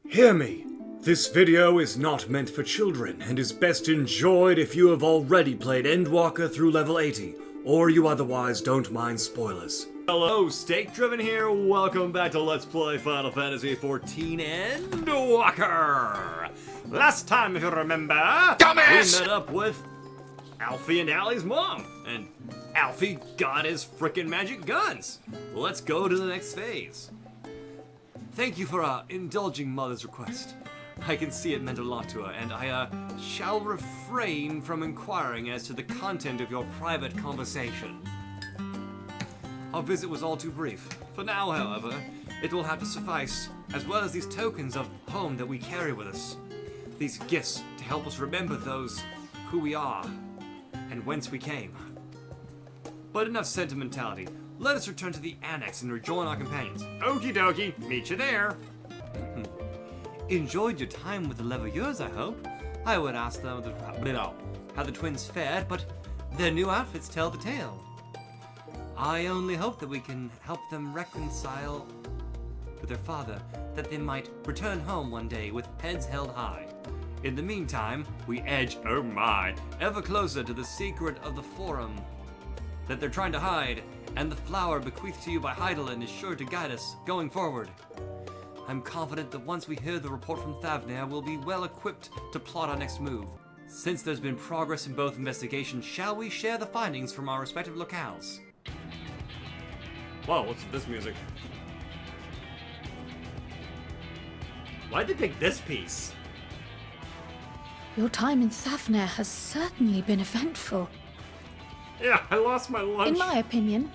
Hear me. This video is not meant for children and is best enjoyed if you have already played Endwalker through level 80, or you otherwise don't mind spoilers. Hello, Steak Driven here. Welcome back to Let's Play Final Fantasy XIV Endwalker. Last time, if you remember, Dumbass! we met up with Alfie and Allie's mom, and Alfie got his frickin' magic guns. Let's go to the next phase. Thank you for indulging Mother's request. I can see it meant a lot to her, and I shall refrain from inquiring as to the content of your private conversation. Our visit was all too brief. For now, however, it will have to suffice, as well as these tokens of home that we carry with us. These gifts to help us remember who we are, and whence we came. But enough sentimentality. Let us return to the annex and rejoin our companions. Okie dokie, meet you there. Enjoyed your time with the Leveilleurs, I hope. I would ask them how the twins fared, but their new outfits tell the tale. I only hope that we can help them reconcile with their father, that they might return home one day with heads held high. In the meantime, we edge, oh my, ever closer to the secret of the forum that they're trying to hide, and the flower bequeathed to you by Heidelin is sure to guide us going forward. I'm confident that once we hear the report from Thavnair, we'll be well equipped to plot our next move. Since there's been progress in both investigations, shall we share the findings from our respective locales? Whoa, what's with this music? Why'd they pick this piece? Your time in Thavnair has certainly been eventful. Yeah, I lost my lunch. In my opinion,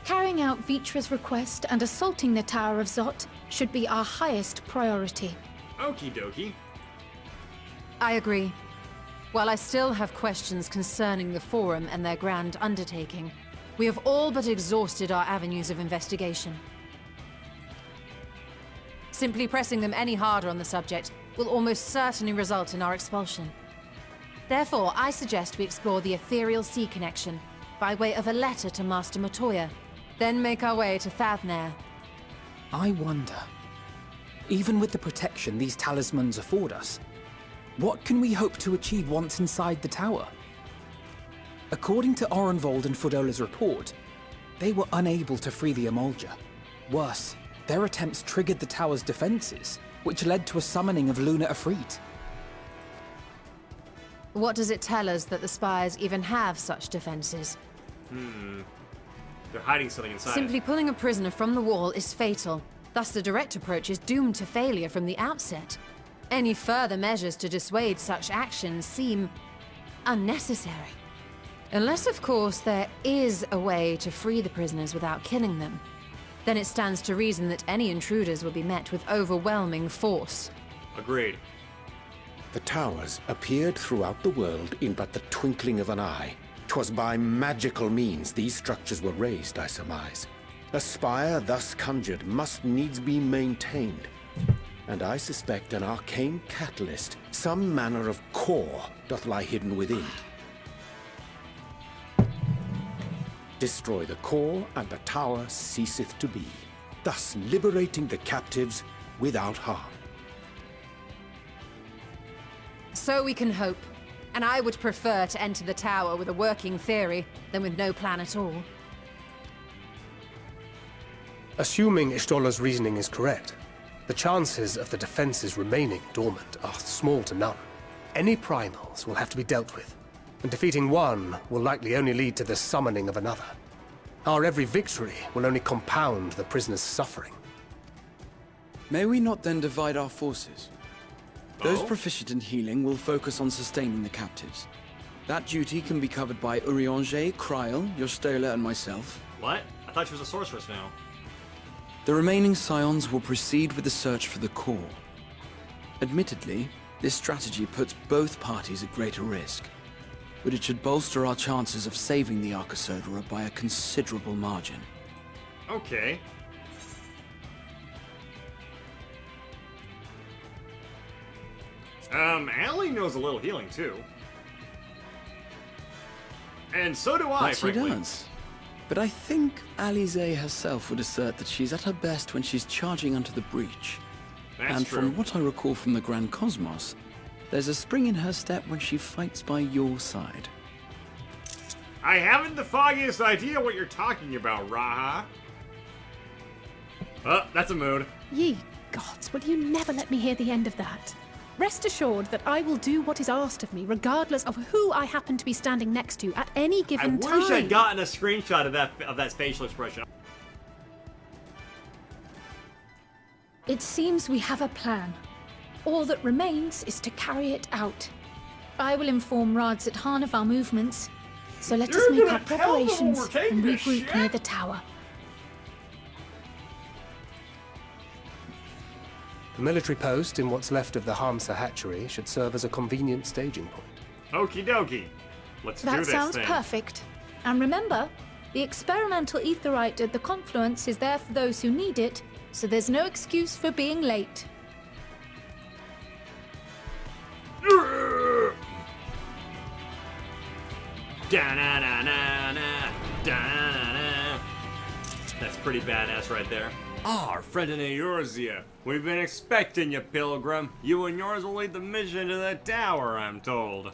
carrying out Vitra's request and assaulting the Tower of Zot should be our highest priority. Okie dokie. I agree. While I still have questions concerning the Forum and their grand undertaking, we have all but exhausted our avenues of investigation. Simply pressing them any harder on the subject will almost certainly result in our expulsion. Therefore, I suggest we explore the ethereal sea connection by way of a letter to Master Matoya, then make our way to Thavnair. I wonder, even with the protection these talismans afford us, what can we hope to achieve once inside the tower? According to Orenvold and Fodola's report, they were unable to free the Emolja. Worse, their attempts triggered the tower's defenses, which led to a summoning of Luna Ifrit. What does it tell us that the Spires even have such defenses? They're hiding something inside. Simply pulling a prisoner from the wall is fatal. Thus, the direct approach is doomed to failure from the outset. Any further measures to dissuade such actions seem unnecessary. Unless, of course, there is a way to free the prisoners without killing them. Then it stands to reason that any intruders will be met with overwhelming force. Agreed. The towers appeared throughout the world in but the twinkling of an eye. 'Twas by magical means these structures were raised, I surmise. A spire thus conjured must needs be maintained. And I suspect an arcane catalyst, some manner of core, doth lie hidden within. Destroy the core, and the tower ceaseth to be, thus liberating the captives without harm. So we can hope. And I would prefer to enter the tower with a working theory than with no plan at all. Assuming Ishtola's reasoning is correct, the chances of the defenses remaining dormant are small to none. Any primals will have to be dealt with, and defeating one will likely only lead to the summoning of another. Our every victory will only compound the prisoner's suffering. May we not then divide our forces? Those Oh? proficient in healing will focus on sustaining the captives. That duty can be covered by Urianger, Kryl, Yostola, and myself. What? I thought she was a sorceress now. The remaining Scions will proceed with the search for the core. Admittedly, this strategy puts both parties at greater risk, but it should bolster our chances of saving the Arcosodra by a considerable margin. Okay. Allie knows a little healing too. And so do I, That she frankly. does. But I think Alize herself would assert that she's at her best when she's charging onto the breach. And from what I recall from the Grand Cosmos, there's a spring in her step when she fights by your side. I haven't the foggiest idea what you're talking about, Raha. Oh, that's a mood. Ye gods, will you never let me hear the end of that? Rest assured that I will do what is asked of me, regardless of who I happen to be standing next to at any given time. I wish I'd gotten a screenshot of that facial expression. It seems we have a plan. All that remains is to carry it out. I will inform Rads at Han of our movements, so let us make our preparations and regroup near the tower. The military post in what's left of the Hamsa hatchery should serve as a convenient staging point. Okie dokie. Let's do this thing. That sounds perfect. And remember, the experimental aetherite at the confluence is there for those who need it, so there's no excuse for being late. That's pretty badass right there. Our friend in Eorzea. We've been expecting you, Pilgrim. You and yours will lead the mission to the tower, I'm told.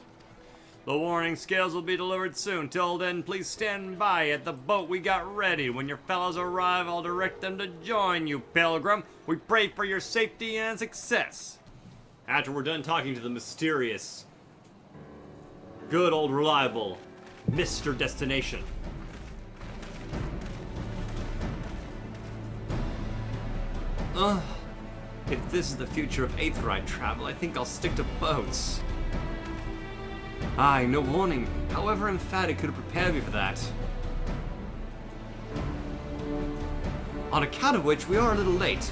The warning scales will be delivered soon. Till then, please stand by at the boat we got ready. When your fellows arrive, I'll direct them to join you, Pilgrim. We pray for your safety and success. After we're done talking to the mysterious, good old reliable Mr. Destination. If this is the future of aetherite travel, I think I'll stick to boats. Aye, no warning. However emphatic could have prepared me for that. On account of which, we are a little late.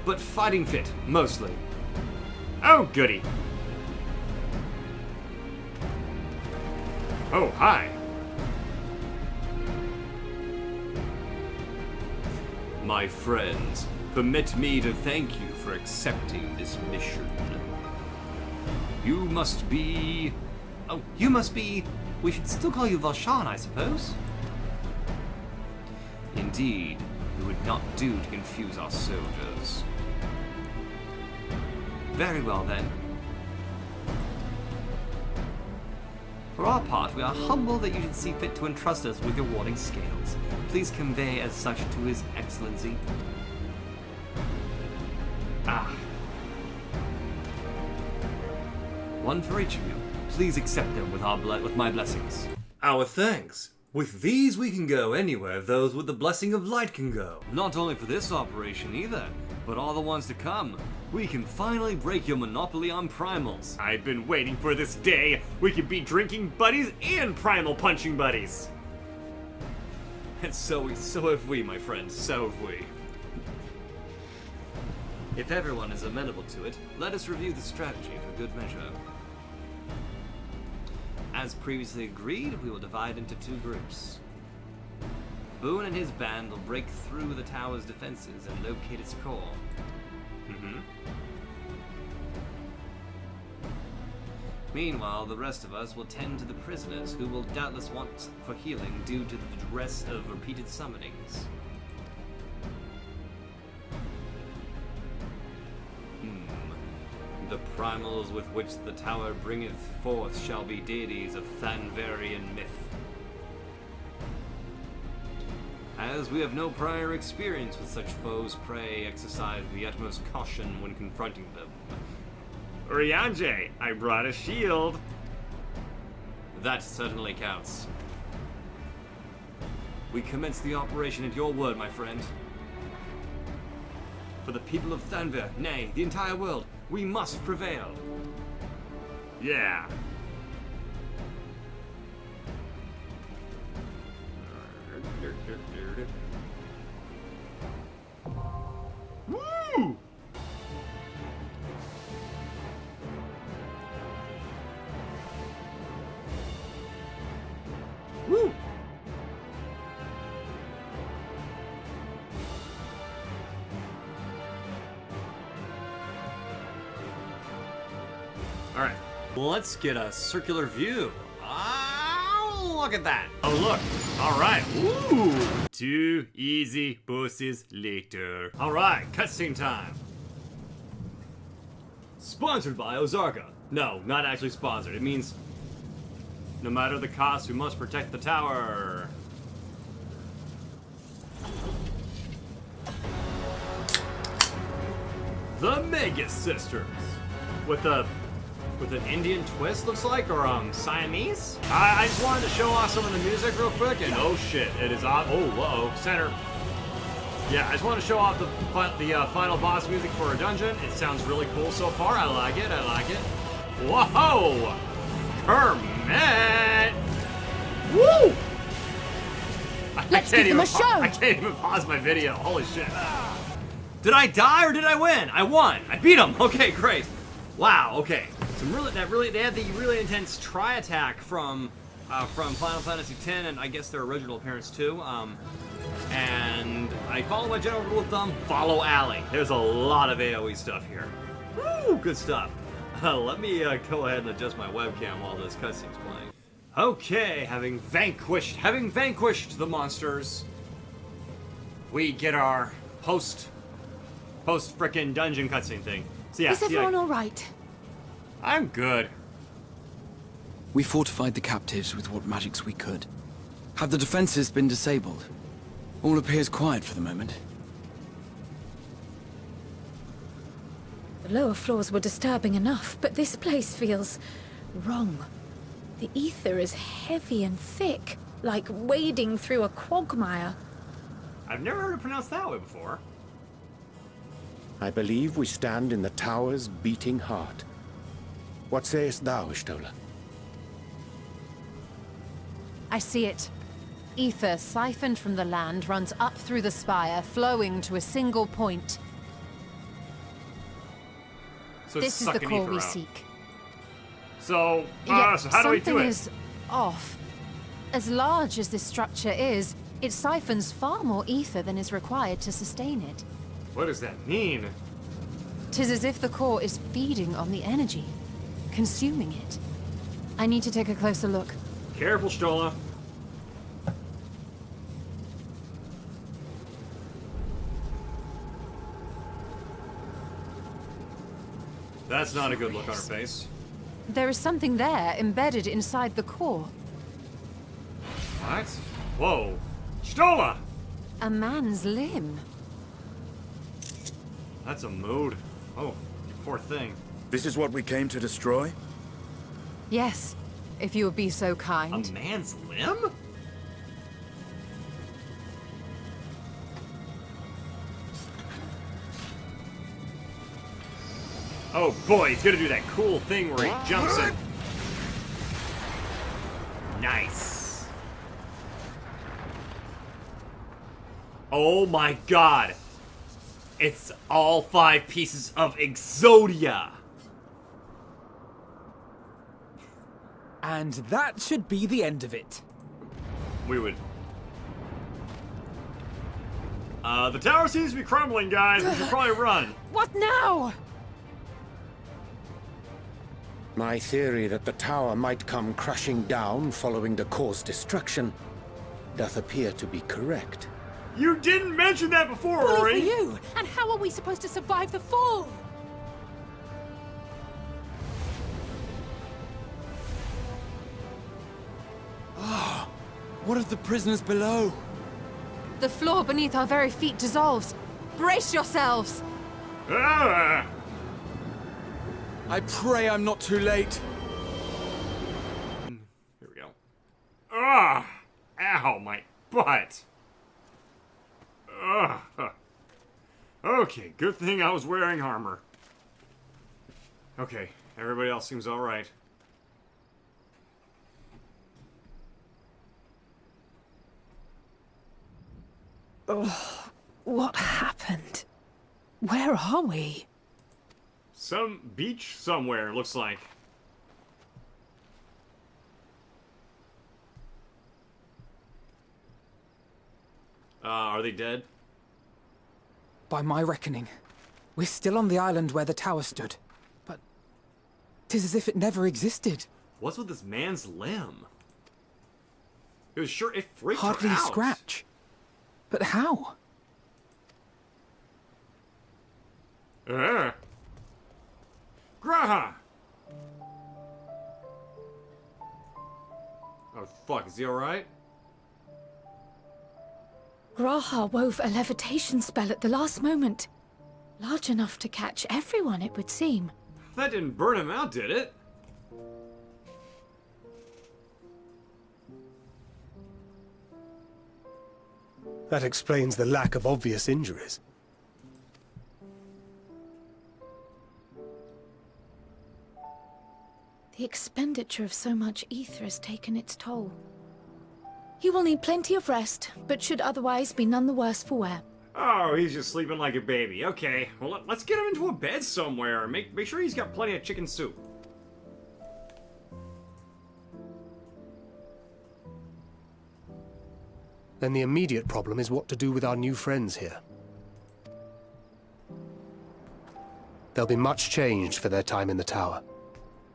But fighting fit, mostly. Oh, goody. Oh, hi. My friends, permit me to thank you for accepting this mission. You must be... Oh, you must be... We should still call you Valshan, I suppose? Indeed, it would not do to confuse our soldiers. Very well, then. For our part, we are humbled that you should see fit to entrust us with your warning scales. Please convey as such to His Excellency. One for each of you. Please accept them with my blessings. Our thanks. With these we can go anywhere those with the blessing of light can go. Not only for this operation either, but all the ones to come. We can finally break your monopoly on primals. I've been waiting for this day. We could be drinking buddies and primal punching buddies. And so have we, my friend. So have we. If everyone is amenable to it, let us review the strategy for good measure. As previously agreed, we will divide into two groups. Boone and his band will break through the tower's defenses and locate its core. Meanwhile, the rest of us will tend to the prisoners, who will doubtless want for healing due to the duress of repeated summonings. The primals with which the tower bringeth forth shall be deities of Thanverian myth. As we have no prior experience with such foes, pray exercise the utmost caution when confronting them. Ryanje, I brought a shield. That certainly counts. We commence the operation at your word, my friend. For the people of Thanver, nay, the entire world, we must prevail. Yeah. Woo! Woo! Alright, let's get a circular view. Oh, look at that. Oh, look. Alright. Woo! 2 easy bosses later. Alright, cutscene time. Sponsored by Ozarka. No, not actually sponsored. It means no matter the cost, we must protect the tower. The Mega Sisters. With an Indian twist, looks like, or Siamese? I just wanted to show off some of the music real quick, and oh shit, it is off. Oh, uh-oh, center. Yeah, I just want to show off the final boss music for a dungeon. It sounds really cool so far. I like it. Whoa! Kermit! Woo! Let's give them a show! I can't even pause my video. Holy shit. Did I die or did I win? I won. I beat him. Okay, great. Wow, okay. They had the really intense tri-attack from Final Fantasy X and I guess their original appearance too. And I follow my general rule of thumb, follow alley. There's a lot of AoE stuff here. Woo, good stuff. Let me go ahead and adjust my webcam while this cutscene's playing. Okay, having vanquished the monsters, we get our post frickin' dungeon cutscene thing. So yeah, Is everyone all right? I'm good. We fortified the captives with what magics we could. Have the defenses been disabled? All appears quiet for the moment. The lower floors were disturbing enough, but this place feels wrong. The ether is heavy and thick, like wading through a quagmire. I've never heard it pronounced that way before. I believe we stand in the tower's beating heart. What sayest thou, Ishtola? I see it. Ether siphoned from the land runs up through the spire, flowing to a single point. So it's This is the sucking core ether we out. seek. So, Yet so how do we do something it? is off. As large as this structure is, it siphons far more ether than is required to sustain it. What does that mean? 'Tis as if the core is feeding on the energy, consuming it. I need to take a closer look. Careful, Stola. That's not a good look on her face. There is something there embedded inside the core. What? Whoa. Stola! A man's limb. That's a mood. Oh, you poor thing. This is what we came to destroy? Yes, if you would be so A kind. man's limb? Oh boy, he's gonna do that cool thing where he jumps in. Nice. Oh my god. It's all 5 pieces of Exodia. And that should be the end of it. We would. The tower seems to be crumbling, guys. We should probably run. What now? My theory that the tower might come crashing down following the core's destruction doth appear to be correct. You didn't mention that before, Bully Ori. for you! And how are we supposed to survive the fall? What of the prisoners below? The floor beneath our very feet dissolves. Brace yourselves! Ah! I pray I'm not too late. Here we go. Ah! Ow, my butt. Ugh. Okay, good thing I was wearing armor. Okay, everybody else seems alright. What happened? Where are we? Some beach somewhere, looks like. Are they dead? By my reckoning, we're still on the island where the tower stood. But 'tis as if it never existed. What's with this man's limb? It was sure, it freaked Hardly her a out. scratch. But how? Graha! Oh fuck, is he alright? Graha wove a levitation spell at the last moment. Large enough to catch everyone, it would seem. That didn't burn him out, did it? That explains the lack of obvious injuries. The expenditure of so much ether has taken its toll. He will need plenty of rest, but should otherwise be none the worse for wear. Oh, he's just sleeping like a baby. Okay, well, let's get him into a bed somewhere. Make sure he's got plenty of chicken soup. Then the immediate problem is what to do with our new friends here. They'll be much changed for their time in the tower.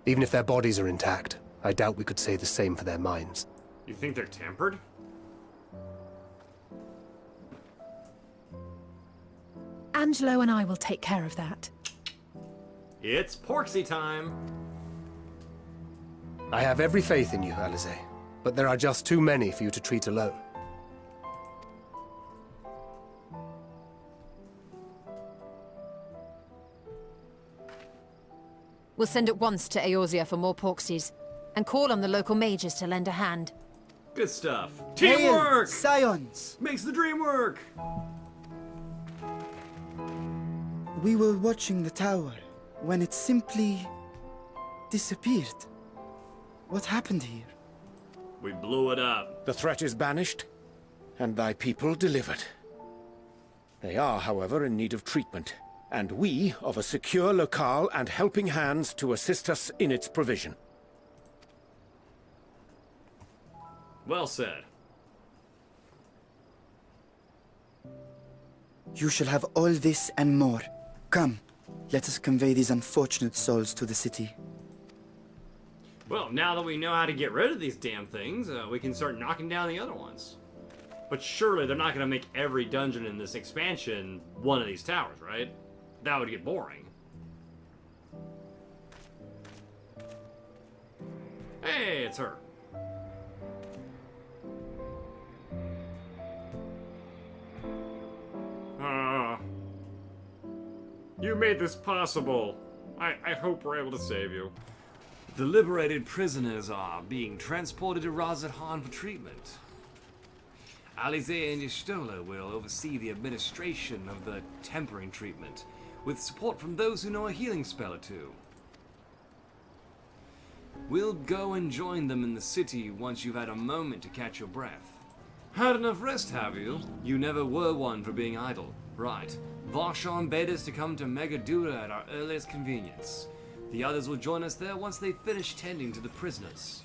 Even if their bodies are intact, I doubt we could say the same for their minds. You think they're tempered? Angelo and I will take care of that. It's Porksy time. I have every faith in you, Alize, but there are just too many for you to treat alone. We'll send at once to Eorzea for more Porksies, and call on the local mages to lend a hand. Good stuff. Teamwork! Scions! Makes the dream work! We were watching the tower when it simply disappeared. What happened here? We blew it up. The threat is banished, and thy people delivered. They are, however, in need of treatment, and we of a secure locale and helping hands to assist us in its provision. Well said. You shall have all this and more. Come, let us convey these unfortunate souls to the city. Well, now that we know how to get rid of these damn things, we can start knocking down the other ones. But surely they're not going to make every dungeon in this expansion one of these towers, right? That would get boring. Hey, it's her. You made this possible. I hope we're able to save you. The liberated prisoners are being transported to Razathan for treatment. Alize and Y'shtola will oversee the administration of the tempering treatment, with support from those who know a healing spell or two. We'll go and join them in the city once you've had a moment to catch your breath. Had enough rest, have you? You never were one for being idle. Right. Varshan bade us to come to Megadura at our earliest convenience. The others will join us there once they finish tending to the prisoners.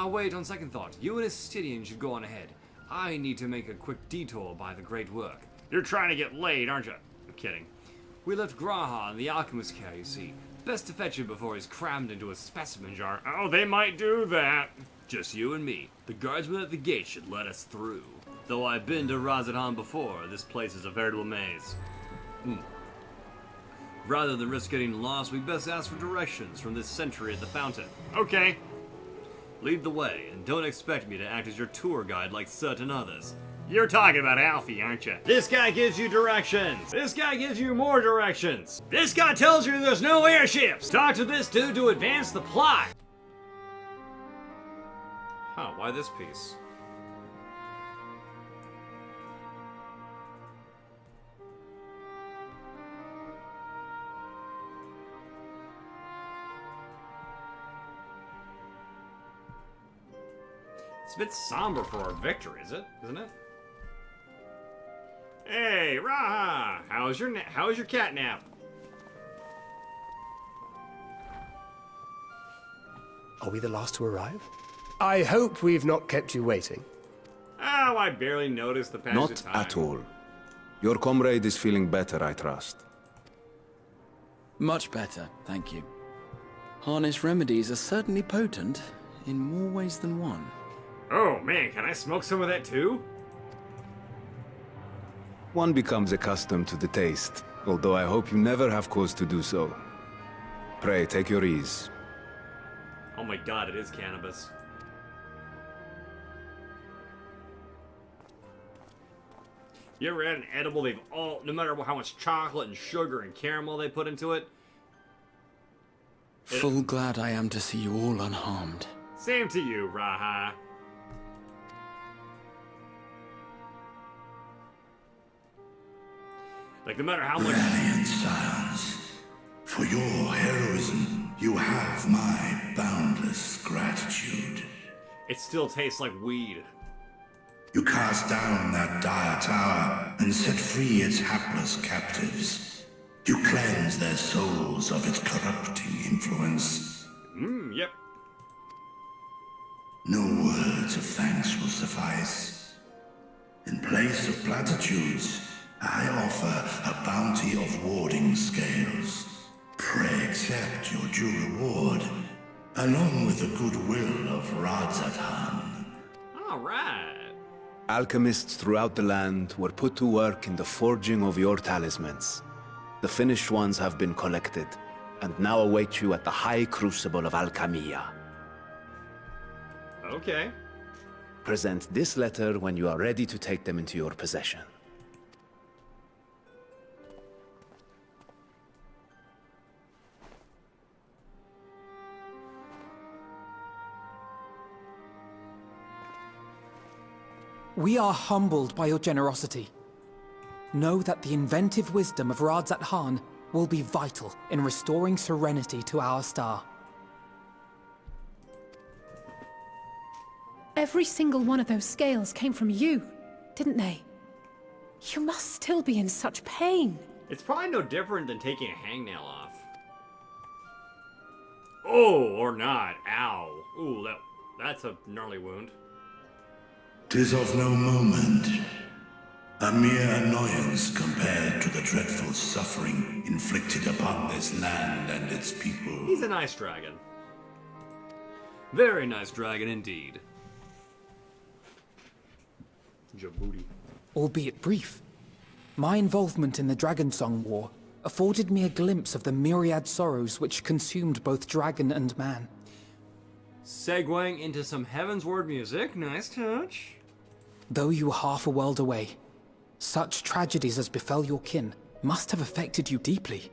Wait, on second thought, you and Astidian should go on ahead. I need to make a quick detour by the Great Work. You're trying to get laid, aren't you? I'm kidding. We left Graha in the alchemist care, you see. Best to fetch him before he's crammed into a specimen jar. Oh, they might do that. Just you and me. The guardsmen at the gate should let us through. Though I've been to Razathan before, this place is a veritable maze. Rather than risk getting lost, we best ask for directions from this sentry at the fountain. Okay. Lead the way, and don't expect me to act as your tour guide like certain others. You're talking about Alfie, aren't you? This guy gives you directions. This guy gives you more directions. This guy tells you there's no airships. Talk to this dude to advance the plot. Huh, why this piece? It's a bit somber for our victory, isn't it? Hey, Raha! How's your cat nap? Are we the last to arrive? I hope we've not kept you waiting. Oh, I barely noticed the passage of time. Not at all. Your comrade is feeling better, I trust. Much better, thank you. Harness remedies are certainly potent, in more ways than one. Oh man, can I smoke some of that too? One becomes accustomed to the taste, although I hope you never have cause to do so. Pray, take your ease. Oh my god, it is cannabis. You ever had an edible they've all, no matter how much chocolate and sugar and caramel they put into it? Full glad I am to see you all unharmed. Same to you, Raha. Like, no matter how much... Valiant Scions, for your heroism, you have my boundless gratitude. It still tastes like weed. You cast down that dire tower and set free its hapless captives. You cleanse their souls of its corrupting influence. Yep. No words of thanks will suffice. In place of platitudes, I offer a bounty of warding scales. Pray accept your due reward, along with the goodwill of Radzatan. Alright. Alchemists throughout the land were put to work in the forging of your talismans. The finished ones have been collected, and now await you at the High Crucible of Alchemia. Okay. Present this letter when you are ready to take them into your possession. We are humbled by your generosity. Know that the inventive wisdom of Radzat will be vital in restoring serenity to our star. Every single one of those scales came from you, didn't they? You must still be in such pain. It's probably no different than taking a hangnail off. Oh, or not. Ow. Ooh, that's a gnarly wound. 'Tis of no moment. A mere annoyance compared to the dreadful suffering inflicted upon this land and its people. He's a nice dragon. Very nice dragon indeed. Djibouti. Albeit brief, my involvement in the Dragon Song War afforded me a glimpse of the myriad sorrows which consumed both dragon and man. Segueing into some Heavensward music. Nice touch. Though you were half a world away, such tragedies as befell your kin must have affected you deeply.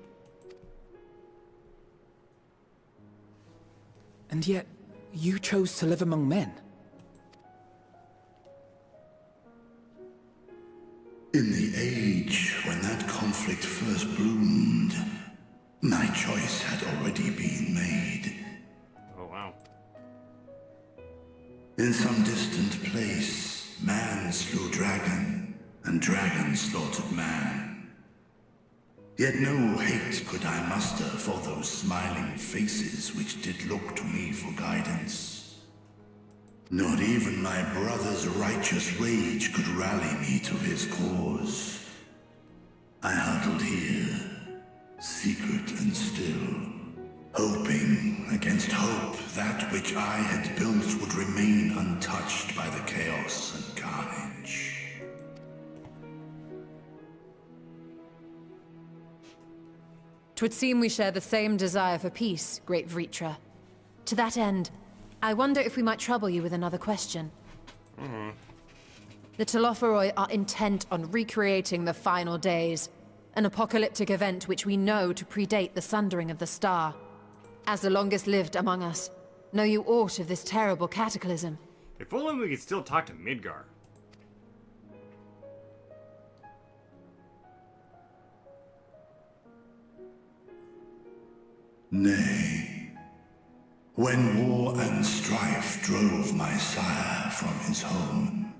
And yet, you chose to live among men. In the age when that conflict first bloomed, my choice had already been made. Oh, wow. In some distant place, man slew dragon, and dragon slaughtered man. Yet no hate could I muster for those smiling faces which did look to me for guidance. Not even my brother's righteous rage could rally me to his cause. I huddled here, secret and still, hoping against hope that which I had built would remain untouched by the chaos and carnage. Twould seem we share the same desire for peace, great Vritra. To that end, I wonder if we might trouble you with another question. The Telophoroi are intent on recreating the final days, an apocalyptic event which we know to predate the sundering of the star. As the longest lived among us, know you aught of this terrible cataclysm? If only we could still talk to Midgar. Nay. When war and strife drove my sire from his home,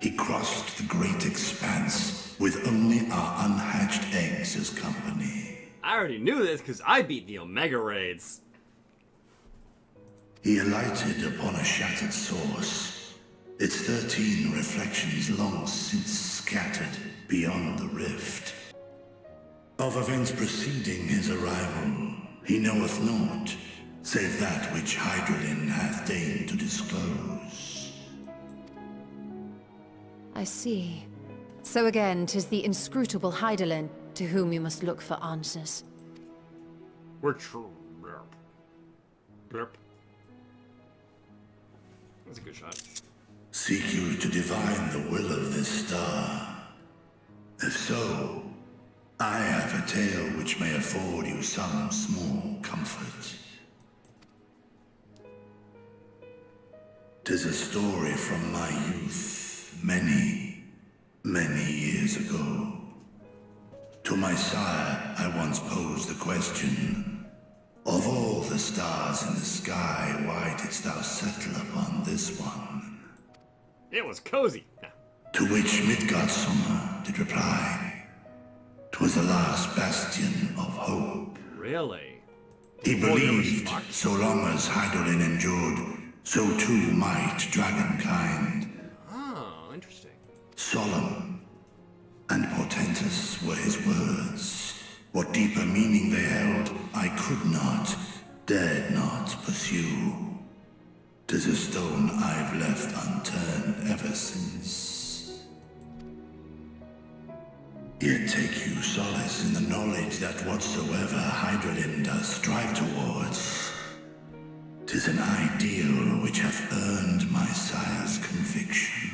he crossed the great expanse with only our unhatched eggs as company. I already knew this because I beat the Omega Raids. He alighted upon a shattered source, its 13 reflections long since scattered beyond the rift. Of events preceding his arrival, he knoweth naught, save that which Hydralin hath deigned to disclose. I see. So again, 'tis the inscrutable Hydralin to whom you must look for answers. We're true. Blurp. That's a good shot. Seek you to divine the will of this star? If so, I have a tale which may afford you some small comfort. 'Tis a story from my youth, many, many years ago. To my sire, I once posed the question, of all the stars in the sky, why didst thou settle upon this one? It was cozy. To which Midgardsummer did reply, 'twas the last bastion of hope. Really? He believed so long as Hydaelyn endured, so too might dragonkind. Oh, interesting. Solemn and portentous were his words. What deeper meaning they held, I could not, dared not pursue. 'Tis a stone I've left unturned ever since. Yet take you solace in the knowledge that whatsoever Hydaelyn does strive towards, 'tis an ideal which hath earned my sire's conviction.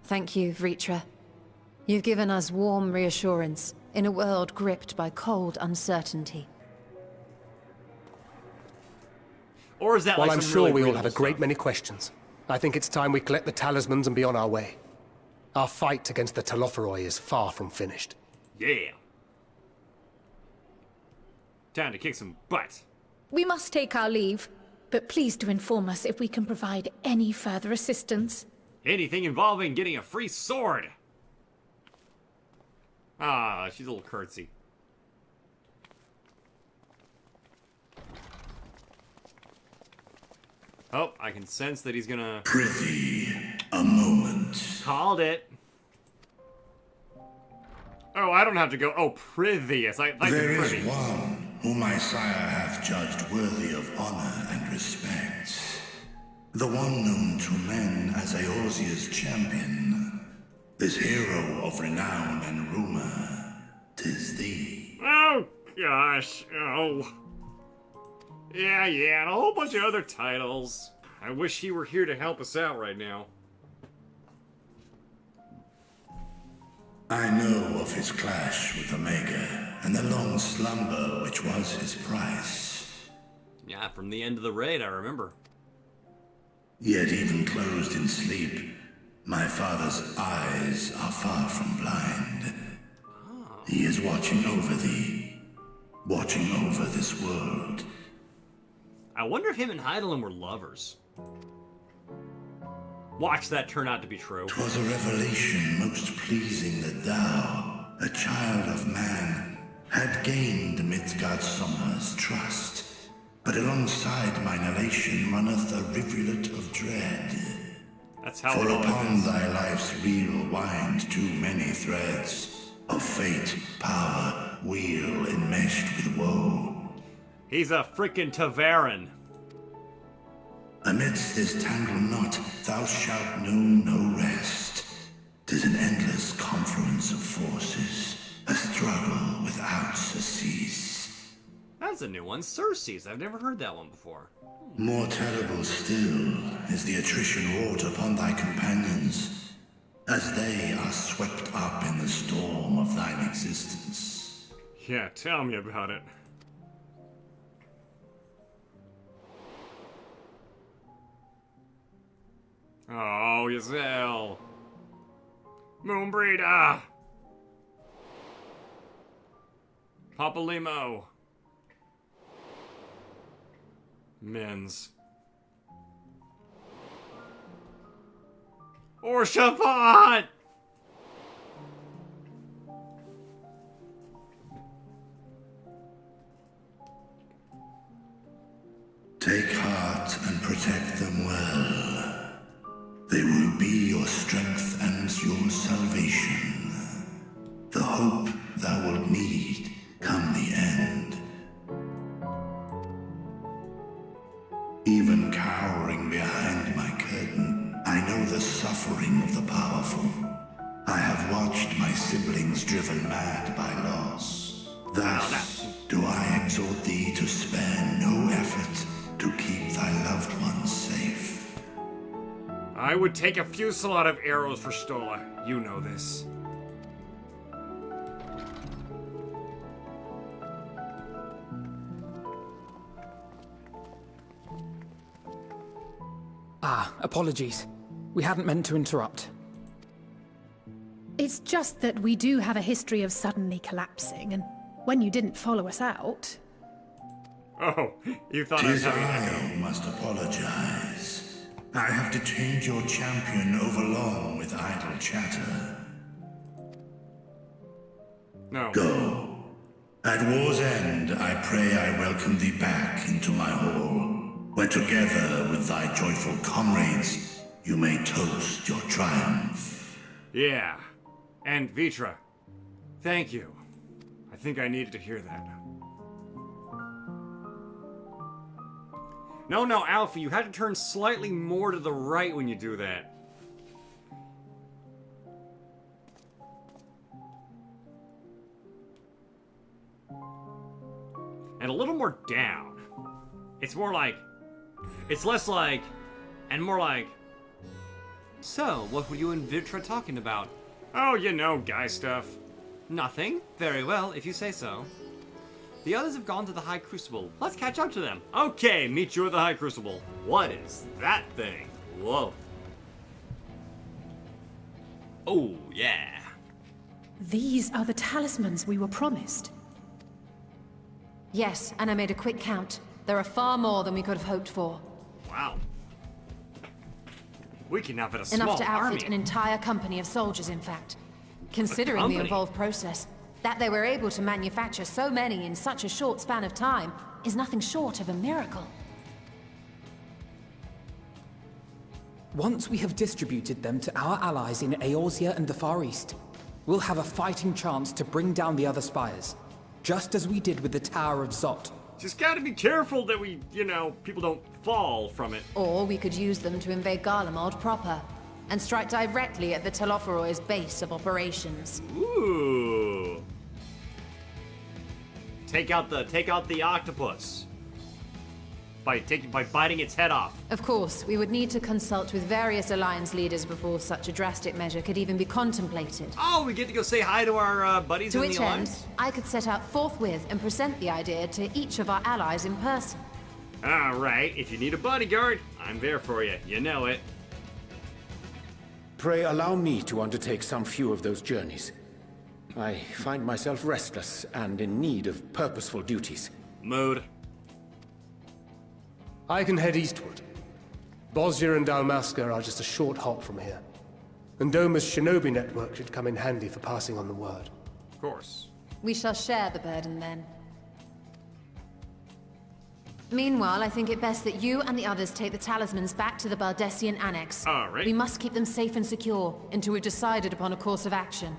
Thank you, Vritra. You've given us warm reassurance in a world gripped by cold uncertainty. Or is that While like I'm some sure really we all real have a great many questions, I think it's time we collect the talismans and be on our way. Our fight against the Telophoroi is far from finished. Yeah. Time to kick some butt. We must take our leave, but please do inform us if we can provide any further assistance. Anything involving getting a free sword. Ah, she's a little curtsy. Oh, I can sense that he's gonna... Prithee, a moment. Called it. Oh, I don't have to go. Oh, prithee. It's like There is privy. one whom my sire hath judged worthy of honor and respect. The one known to men as Eorzea's champion. This hero of renown and rumor. 'Tis thee. Oh, gosh. Oh. Yeah, and a whole bunch of other titles. I wish he were here to help us out right now. I know of his clash with Omega, and the long slumber which was his price. Yeah, from the end of the raid, I remember. Yet even closed in sleep, my father's eyes are far from blind. He is watching over thee, watching over this world. I wonder if him and Hydaelyn were lovers. Watch that turn out to be true. 'Twas a revelation most pleasing that thou, a child of man, had gained Midgardsummer's trust. But alongside mine elation runneth a rivulet of dread. That's how For it always upon is. thy life's reel wind too many threads of fate, power, wheel enmeshed with woe. He's a freaking Tavaran. Amidst this tangled knot, thou shalt know no rest. 'Tis an endless confluence of forces, a struggle without surcease. That's a new one. Circe's. I've never heard that one before. More terrible still is the attrition wrought upon thy companions, as they are swept up in the storm of thine existence. Yeah, tell me about it. Oh, Ysel. Moonbreeder. Papa Limo. Men's. Or Shafat! Take heart and protect them well. They will be your strength and your salvation. The hope thou wilt need come the end. Even cowering behind my curtain, I know the suffering of the powerful. I have watched my siblings driven mad by loss. Thus do I exhort thee to spare no effort to keep thy loved ones safe. I would take a fusillade of arrows for Stola. You know this. Ah, apologies. We hadn't meant to interrupt. It's just that we do have a history of suddenly collapsing, and when you didn't follow us out... Oh, you thought I was 'Tis having an echo. I must apologize. I have detained your champion overlong with idle chatter. No. Go. At war's end, I pray I welcome thee back into my hall, where together with thy joyful comrades, you may toast your triumph. Yeah. And Vitra, thank you. I think I needed to hear that. No, Alpha, you have to turn slightly more to the right when you do that. And a little more down. It's more like... It's less like... And more like... So, what were you and Vitra talking about? Oh, you know, guy stuff. Nothing. Very well, if you say so. The others have gone to the High Crucible. Let's catch up to them. Okay, meet you at the High Crucible. What is that thing? Whoa. Oh, yeah. These are the talismans we were promised. Yes, and I made a quick count. There are far more than we could have hoped for. Wow. We can now fit a small Enough to outfit army. an entire company of soldiers, in fact. Considering the company? involved process, that they were able to manufacture so many in such a short span of time is nothing short of a miracle. Once we have distributed them to our allies in Eorzea and the Far East, we'll have a fighting chance to bring down the other spires, just as we did with the Tower of Zot. Just gotta be careful that we, people don't fall from it. Or we could use them to invade Garlemald proper, and strike directly at the Telophoroid's base of operations. Ooh. Take out the octopus. By biting its head off. Of course, we would need to consult with various Alliance leaders before such a drastic measure could even be contemplated. Oh, we get to go say hi to our buddies in the To which end, Alliance? I could set out forthwith and present the idea to each of our allies in person. All right, if you need a bodyguard, I'm there for you. You know it. Pray allow me to undertake some few of those journeys. I find myself restless and in need of purposeful duties. Mood. I can head eastward. Bosnia and Dalmasca are just a short hop from here. And Doma's shinobi network should come in handy for passing on the word. Of course. We shall share the burden then. Meanwhile, I think it best that you and the others take the talismans back to the Baldessian Annex. All right. We must keep them safe and secure until we've decided upon a course of action.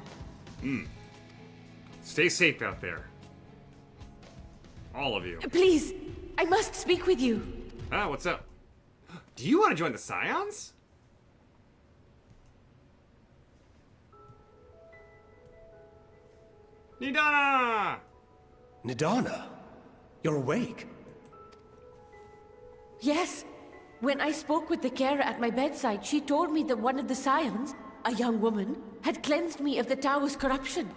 Stay safe out there. All of you. Please, I must speak with you. Ah, what's up? Do you want to join the Scions? Nidhana! Nidhana? You're awake? Yes. When I spoke with the carer at my bedside, she told me that one of the Scions, a young woman, had cleansed me of the tower's corruption.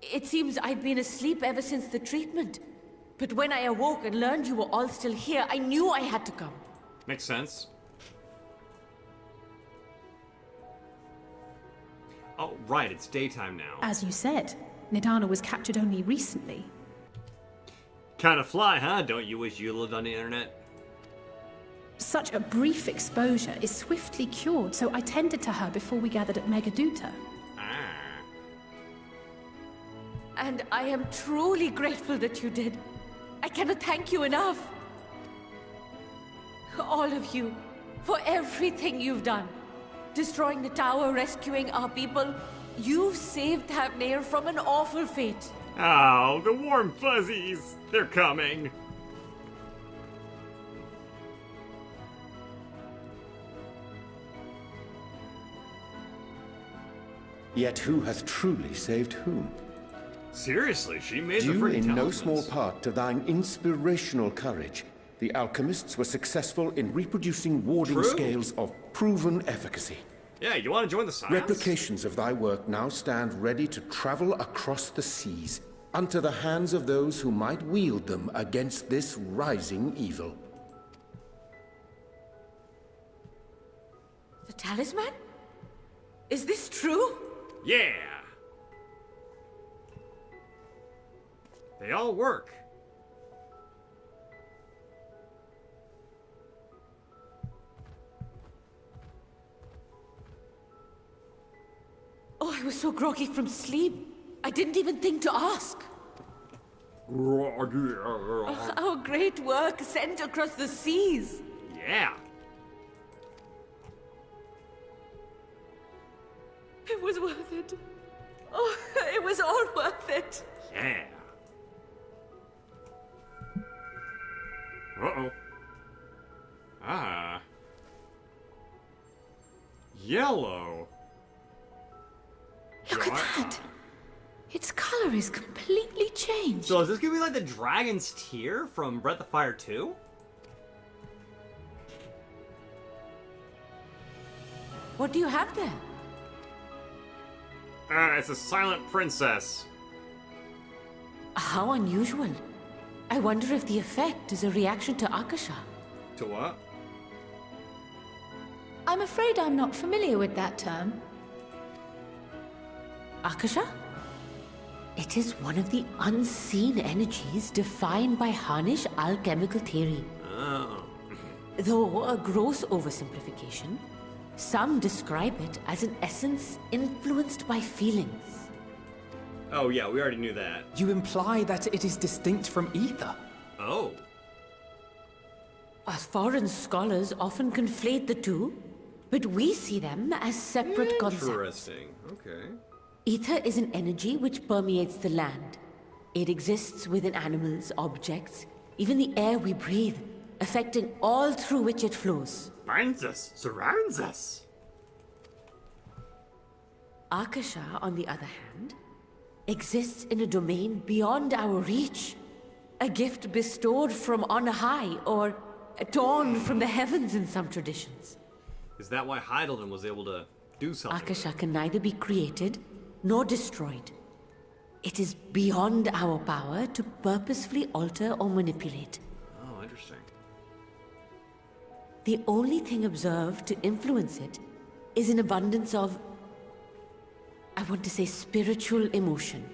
It seems I'd been asleep ever since the treatment. But when I awoke and learned you were all still here, I knew I had to come. Makes sense. Oh, right, it's daytime now. As you said, Nidhana was captured only recently. Kinda fly, huh? Don't you wish you lived on the internet? Such a brief exposure is swiftly cured, so I tended to her before we gathered at Megaduta. And I am truly grateful that you did. I cannot thank you enough. All of you, for everything you've done. Destroying the tower, rescuing our people. You've saved Thavnair from an awful fate. Oh, the warm fuzzies! They're coming! Yet who hath truly saved whom? Seriously, she made the Due freaking in no talismans. small part to thine inspirational courage, the alchemists were successful in reproducing warding True. scales of proven efficacy. Yeah, you want to join the Scions? Replications of thy work now stand ready to travel across the seas, unto the hands of those who might wield them against this rising evil. The talisman? Is this true? Yeah! They all work. Oh, I was so groggy from sleep. I didn't even think to ask. Our great work sent across the seas. Yeah. It was worth it. Oh, it was all worth it. Yeah. Uh-oh. Ah. Yellow. Look at that! Its color is completely changed. So is this gonna be like the Dragon's Tear from Breath of Fire 2? What do you have there? It's a silent princess. How unusual. I wonder if the effect is a reaction to Akasha. To what? I'm afraid I'm not familiar with that term. Akasha? It is one of the unseen energies defined by Harnish alchemical theory. Oh. Though a gross oversimplification, some describe it as an essence influenced by feelings. Oh yeah, we already knew that. You imply that it is distinct from ether. Oh. Foreign scholars often conflate the two, but we see them as separate concepts. Interesting. Okay. Ether is an energy which permeates the land. It exists within animals, objects, even the air we breathe, affecting all through which it flows. Binds us, surrounds us. Akasha, on the other hand, exists in a domain beyond our reach. A gift bestowed from on high, or torn from the heavens in some traditions. Is that why Heidelin was able to do something? Akasha can neither be created nor destroyed. It is beyond our power to purposefully alter or manipulate. Oh, interesting. The only thing observed to influence it is an abundance of, I want to say, spiritual emotion.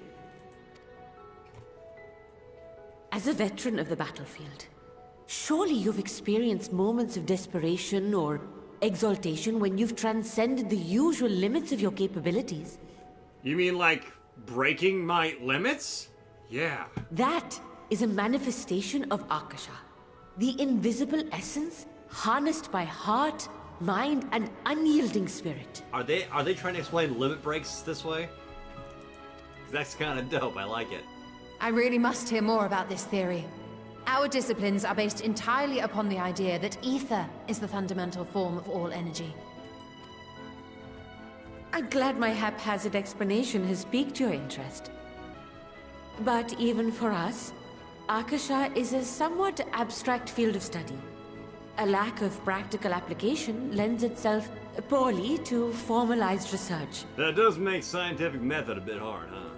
As a veteran of the battlefield, surely you've experienced moments of desperation or exaltation when you've transcended the usual limits of your capabilities. You mean like breaking my limits? Yeah. That is a manifestation of Akasha, the invisible essence harnessed by heart, mind, and unyielding spirit. Are they trying to explain limit breaks this way? 'Cause that's kind of dope. I like it. I really must hear more about this theory. Our disciplines are based entirely upon the idea that ether is the fundamental form of all energy. I'm glad my haphazard explanation has piqued your interest. But even for us, Akasha is a somewhat abstract field of study. A lack of practical application lends itself poorly to formalized research. That does make scientific method a bit hard, huh?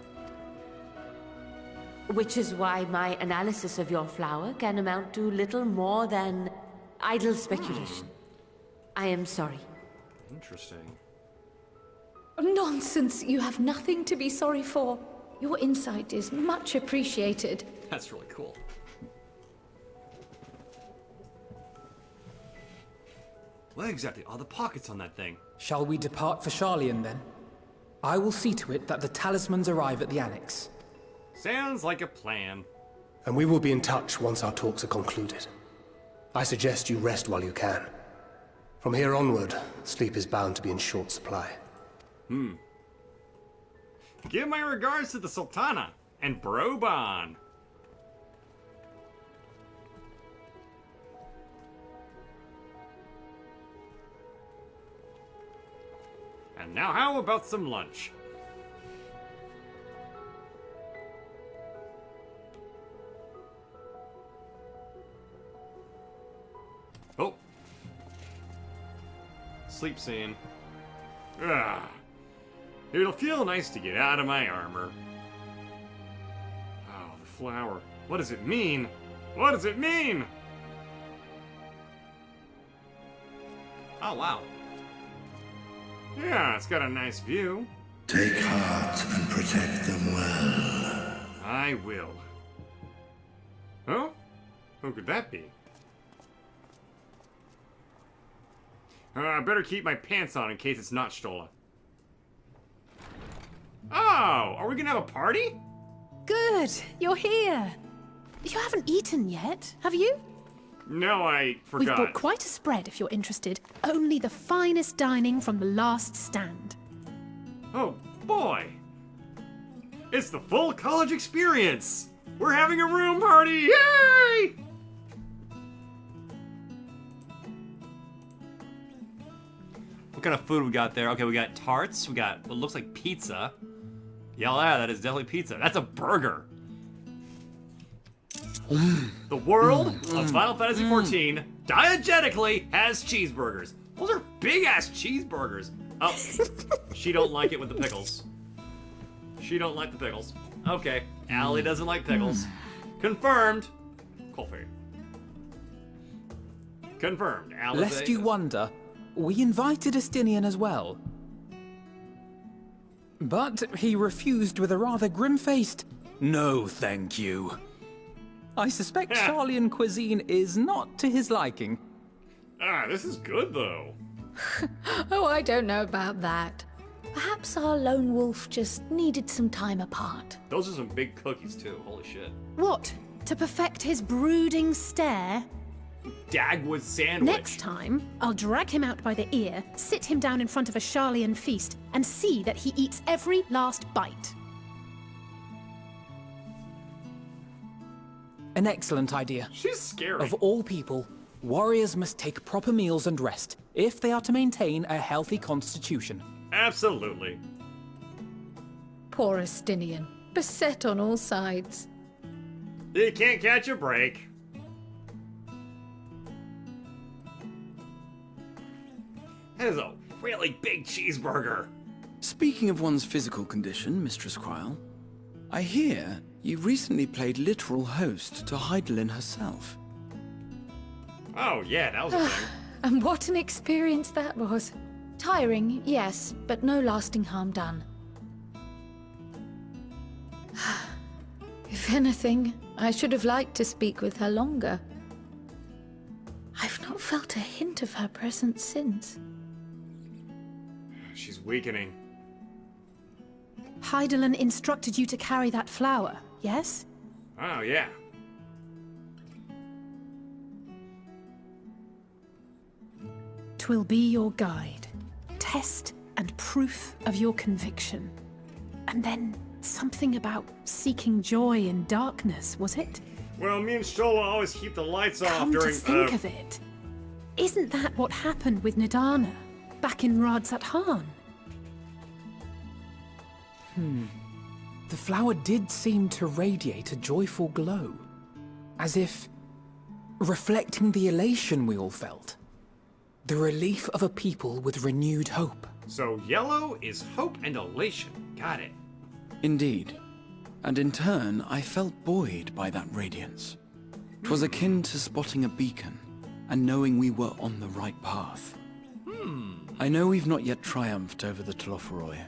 Which is why my analysis of your flower can amount to little more than idle speculation. I am sorry. Interesting. Nonsense! You have nothing to be sorry for. Your insight is much appreciated. That's really cool. What exactly are the pockets on that thing? Shall we depart for Sharlayan then? I will see to it that the talismans arrive at the Annex. Sounds like a plan. And we will be in touch once our talks are concluded. I suggest you rest while you can. From here onward, sleep is bound to be in short supply. Give my regards to the Sultana and Broban. And now how about some lunch? sleep scene. Ah, it'll feel nice to get out of my armor. Oh, the flower. What does it mean? What does it mean? Oh, wow. Yeah, it's got a nice view. Take heart and protect them well. I will. Oh? Who could that be? I better keep my pants on in case it's not Stola. Oh, are we gonna have a party? Good, you're here. You haven't eaten yet, have you? No, I We've forgot. brought quite a spread if you're interested. Only the finest dining from the last stand. Oh, boy. It's the full college experience. We're having a room party. Yay! What kind of food we got there? Okay, we got tarts. We got what looks like pizza. Yeah, that is definitely pizza. That's a burger. The world of Final Fantasy XIV diegetically has cheeseburgers. Those are big-ass cheeseburgers. Oh, she don't like it with the pickles. She don't like the pickles. Okay, Allie doesn't like pickles. Confirmed. Coffee. Confirmed. Alice. Lest you wonder, we invited Estinian as well. But he refused with a rather grim-faced, "No, thank you." I suspect Charlian cuisine is not to his liking. Ah, this is good, though. Oh, I don't know about that. Perhaps our lone wolf just needed some time apart. Those are some big cookies, too. Holy shit. What? To perfect his brooding stare? Dagwood sandwich. Next time, I'll drag him out by the ear, sit him down in front of a Charlian feast, and see that he eats every last bite. An excellent idea. She's scary. Of all people, warriors must take proper meals and rest if they are to maintain a healthy constitution. Absolutely. Poor Estinian, beset on all sides. You can't catch a break. That is a really big cheeseburger. Speaking of one's physical condition, Mistress Quile, I hear you recently played literal host to Heidelin herself. Oh, yeah, that was a thing. And what an experience that was. Tiring, yes, but no lasting harm done. If anything, I should have liked to speak with her longer. I've not felt a hint of her presence since. She's weakening. Heidelin instructed you to carry that flower, yes? Oh, yeah. Twill be your guide, test and proof of your conviction. And then something about seeking joy in darkness, was it? Well, me and Stola always keep the lights off Come during... to think of it, isn't that what happened with Nidhana back in Radzat-Han? The flower did seem to radiate a joyful glow, as if reflecting the elation we all felt. The relief of a people with renewed hope. So yellow is hope and elation. Got it. Indeed. And in turn, I felt buoyed by that radiance. 'Twas akin to spotting a beacon, and knowing we were on the right path. I know we've not yet triumphed over the Telophoroi,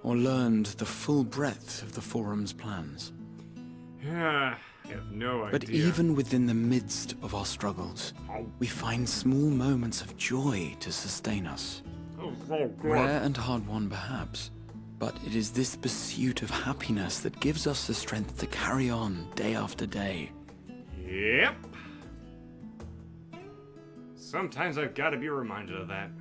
or learned the full breadth of the Forum's plans. Yeah, I have no idea. But even within the midst of our struggles, we find small moments of joy to sustain us. Oh, God. Rare and hard-won, perhaps, but it is this pursuit of happiness that gives us the strength to carry on day after day. Yep. Sometimes I've got to be reminded of that.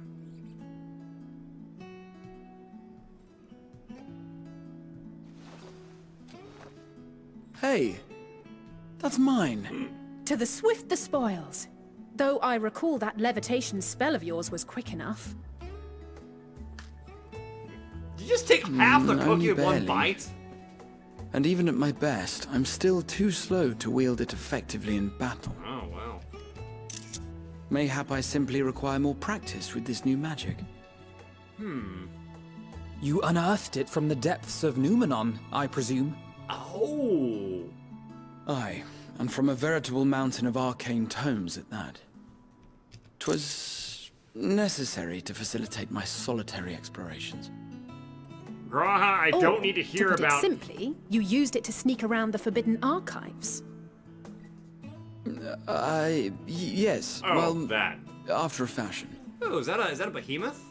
Hey, that's mine. To the swift the spoils. Though I recall that levitation spell of yours was quick enough. Did you just take half the cookie with one bite? And even at my best, I'm still too slow to wield it effectively in battle. Oh, wow. Mayhap I simply require more practice with this new magic. You unearthed it from the depths of Numenon, I presume. Oh! Aye, and from a veritable mountain of arcane tomes at that. 'Twas necessary to facilitate my solitary explorations. Graha, I don't need to hear to put about... it simply, you used it to sneak around the Forbidden Archives. Yes. Oh, well, that. after a fashion. Oh, is that a behemoth?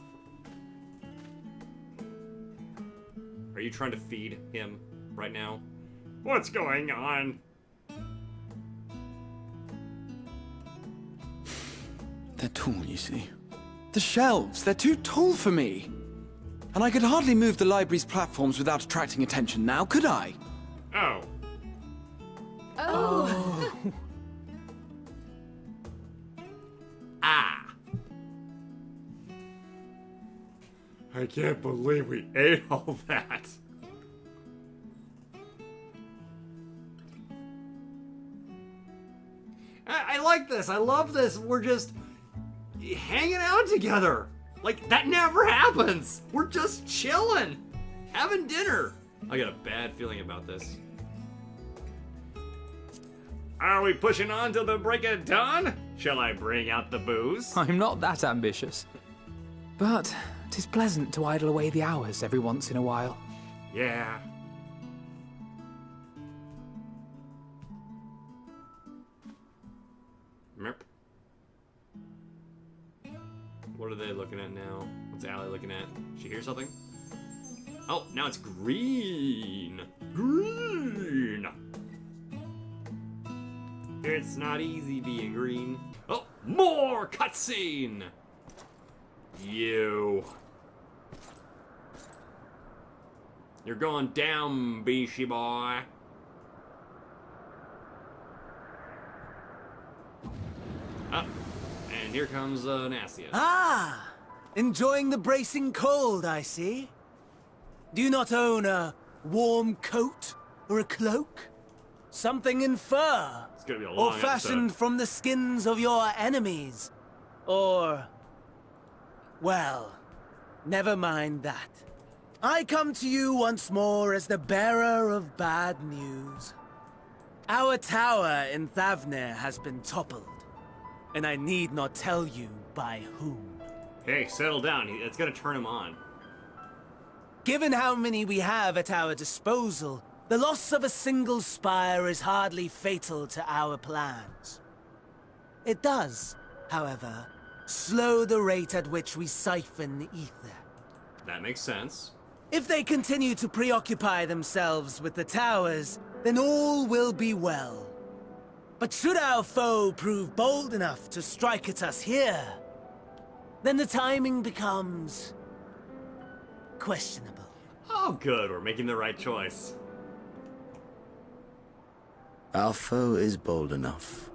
Are you trying to feed him right now? What's going on? They're tall, you see. The shelves, they're too tall for me. And I could hardly move the library's platforms without attracting attention now, could I? Oh. Oh. Ah. I can't believe we ate all that. I like this. I love this. We're just hanging out together. Like, that never happens. We're just chilling, having dinner. I got a bad feeling about this. Are we pushing on till the break of dawn? Shall I bring out the booze? I'm not that ambitious. But 'tis pleasant to idle away the hours every once in a while. Yeah. Merp. What are they looking at now? What's Allie looking at? She hear something? Oh, now it's green. Green. It's not easy being green. Oh, more cutscene. You're going down, Beastie boy. Up. And here comes Nastius. Ah! Enjoying the bracing cold, I see. Do you not own a warm coat or a cloak? Something in fur? It's gonna be a or long fashioned episode. from the skins of your enemies? Or... well, never mind that. I come to you once more as the bearer of bad news. Our tower in Thavnir has been toppled, and I need not tell you by whom. Hey, settle down. It's gonna turn him on. Given how many we have at our disposal, the loss of a single spire is hardly fatal to our plans. It does, however, slow the rate at which we siphon ether. That makes sense. If they continue to preoccupy themselves with the towers, then all will be well. But should our foe prove bold enough to strike at us here, then the timing becomes... questionable. Oh, good. We're making the right choice. Our foe is bold enough.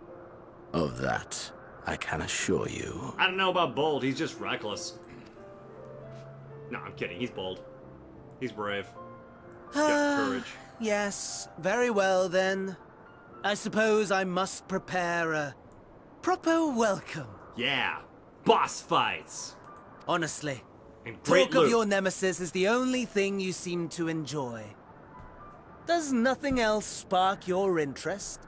Of that, I can assure you. I don't know about bold. He's just reckless. No, I'm kidding. He's bold. He's brave. He's got courage. Yes, very well then. I suppose I must prepare a proper welcome. Yeah. Boss fights. Honestly, And great talk of loot. your nemesis is the only thing you seem to enjoy. Does nothing else spark your interest?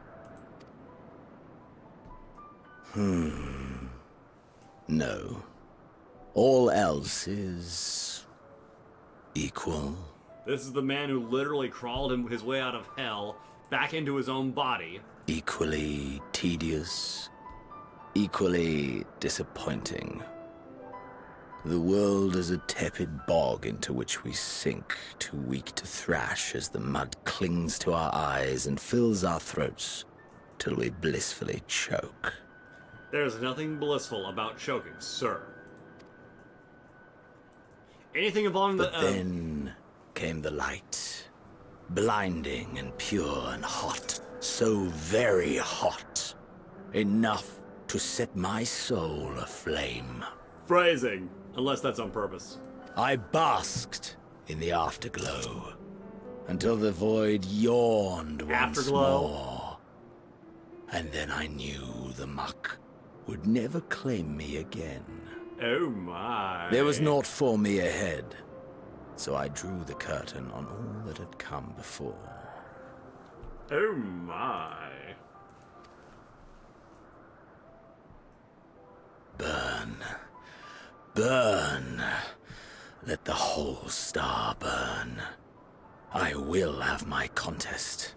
No. All else is... equal. This is the man who literally crawled his way out of hell back into his own body. Equally tedious. Equally disappointing. The world is a tepid bog into which we sink, too weak to thrash as the mud clings to our eyes and fills our throats till we blissfully choke. There's nothing blissful about choking, sir. Anything involving the... But then came the light. Blinding and pure and hot. So very hot. Enough to set my soul aflame. Phrasing. Unless that's on purpose. I basked in the afterglow until the void yawned once Afterglow? more. And then I knew the muck would never claim me again. Oh my. There was naught for me ahead, so I drew the curtain on all that had come before. Oh my. Burn. Burn. Let the whole star burn. I will have my contest.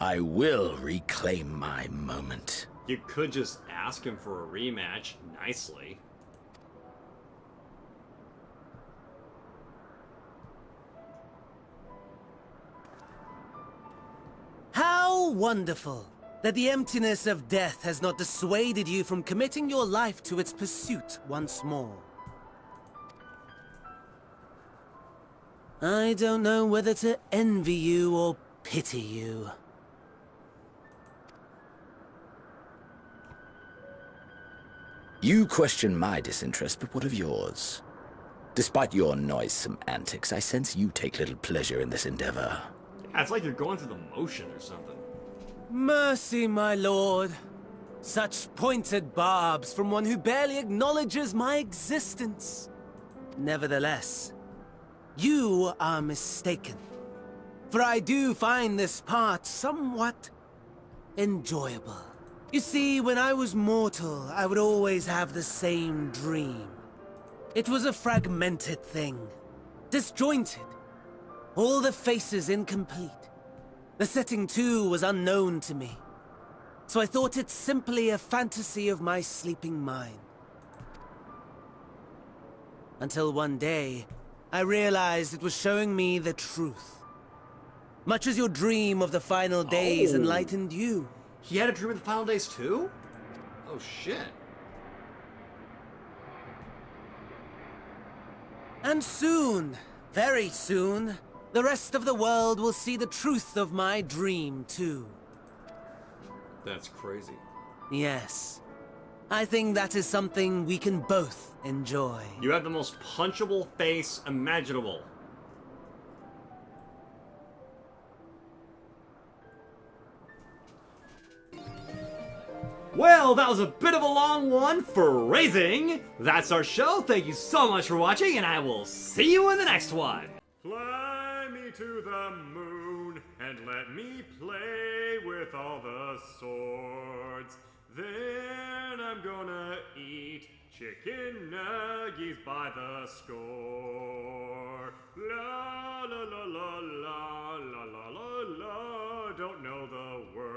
I will reclaim my moment. You could just ask him for a rematch nicely. How wonderful that the emptiness of death has not dissuaded you from committing your life to its pursuit once more. I don't know whether to envy you or pity you. You question my disinterest, but what of yours? Despite your noisome antics, I sense you take little pleasure in this endeavor. Yeah, it's like you're going through the motion or something. Mercy, my lord. Such pointed barbs from one who barely acknowledges my existence. Nevertheless, you are mistaken. For I do find this part somewhat enjoyable. You see, when I was mortal, I would always have the same dream. It was a fragmented thing, disjointed, all the faces incomplete. The setting, too, was unknown to me, so I thought it simply a fantasy of my sleeping mind. Until one day, I realized it was showing me the truth. Much as your dream of the final days enlightened you. He had a dream of the final days too? Oh shit. And soon, very soon, the rest of the world will see the truth of my dream too. That's crazy. Yes. I think that is something we can both enjoy. You have the most punchable face imaginable. Well, that was a bit of a long one for raising. That's our show. Thank you so much for watching, and I will see you in the next one. Fly me to the moon and let me play with all the swords. Then I'm gonna eat chicken nuggies by the score. La la la la la la la la la. Don't know the word.